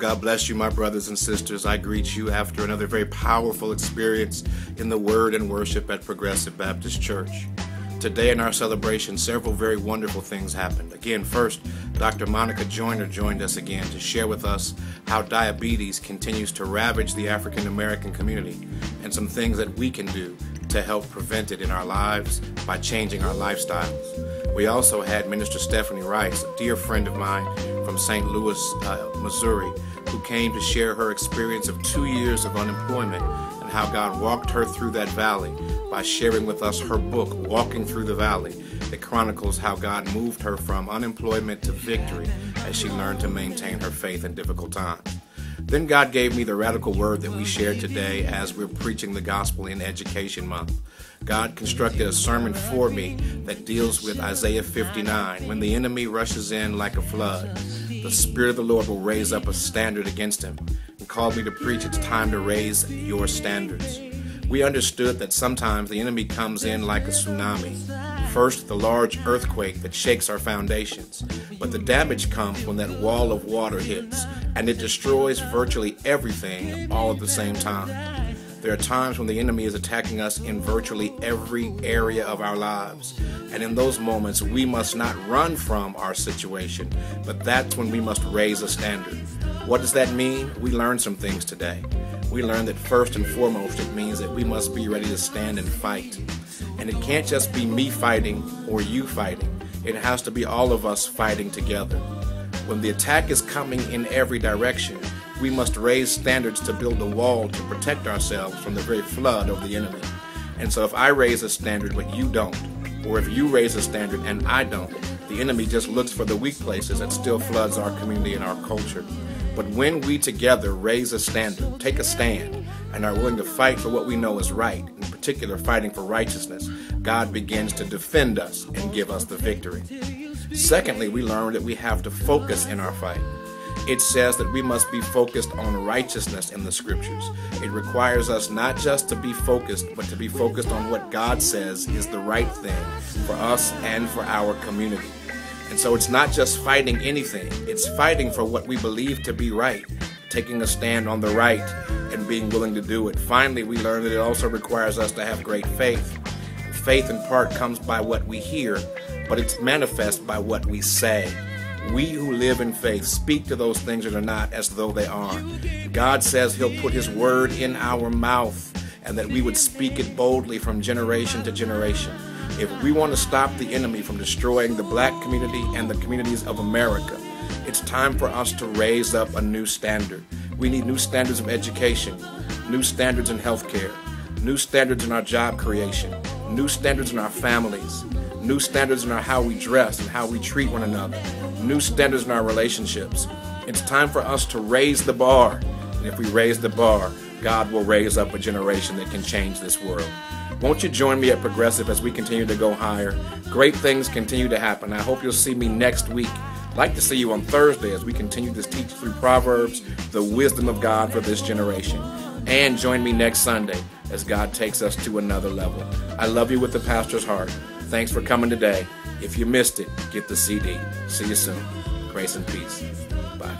God bless you, my brothers and sisters. I greet you after another very powerful experience in the Word and worship at Progressive Baptist Church. Today in our celebration, several very wonderful things happened. Again, first, Dr. Monica Joyner joined us again to share with us how diabetes continues to ravage the African American community and some things that we can do to help prevent it in our lives by changing our lifestyles. We also had Minister Stephanie Rice, a dear friend of mine from St. Louis, Missouri, who came to share her experience of 2 years of unemployment and how God walked her through that valley by sharing with us her book, Walking Through the Valley, that chronicles how God moved her from unemployment to victory as she learned to maintain her faith in difficult times. Then God gave me the radical word that we shared today as we're preaching the gospel in Education Month. God constructed a sermon for me that deals with Isaiah 59. When the enemy rushes in like a flood, the Spirit of the Lord will raise up a standard against him, and called me to preach, it's time to raise your standards. We understood that sometimes the enemy comes in like a tsunami. First, the large earthquake that shakes our foundations, but the damage comes when that wall of water hits, and it destroys virtually everything all at the same time. There are times when the enemy is attacking us in virtually every area of our lives, and in those moments we must not run from our situation, but that's when we must raise a standard. What does that mean? We learned some things today. We learned that first and foremost it means that we must be ready to stand and fight. And it can't just be me fighting or you fighting. It has to be all of us fighting together. When the attack is coming in every direction, we must raise standards to build a wall to protect ourselves from the very flood of the enemy. And so if I raise a standard but you don't, or if you raise a standard and I don't, the enemy just looks for the weak places that still floods our community and our culture. But when we together raise a standard, take a stand, and are willing to fight for what we know is right, in particular fighting for righteousness, God begins to defend us and give us the victory. Secondly, we learn that we have to focus in our fight. It says that we must be focused on righteousness in the scriptures. It requires us not just to be focused, but to be focused on what God says is the right thing for us and for our community. And so it's not just fighting anything, it's fighting for what we believe to be right, taking a stand on the right and being willing to do it. Finally, we learn that it also requires us to have great faith. Faith in part comes by what we hear, but it's manifest by what we say. We who live in faith speak to those things that are not as though they are. God says He'll put His word in our mouth and that we would speak it boldly from generation to generation. If we want to stop the enemy from destroying the black community and the communities of America, it's time for us to raise up a new standard. We need new standards of education, new standards in healthcare, new standards in our job creation, new standards in our families, new standards in our how we dress and how we treat one another, new standards in our relationships. It's time for us to raise the bar. And if we raise the bar, God will raise up a generation that can change this world. Won't you join me at Progressive as we continue to go higher? Great things continue to happen. I hope you'll see me next week. I'd like to see you on Thursday as we continue to teach through Proverbs, the wisdom of God for this generation. And join me next Sunday as God takes us to another level. I love you with the pastor's heart. Thanks for coming today. If you missed it, get the CD. See you soon. Grace and peace. Bye.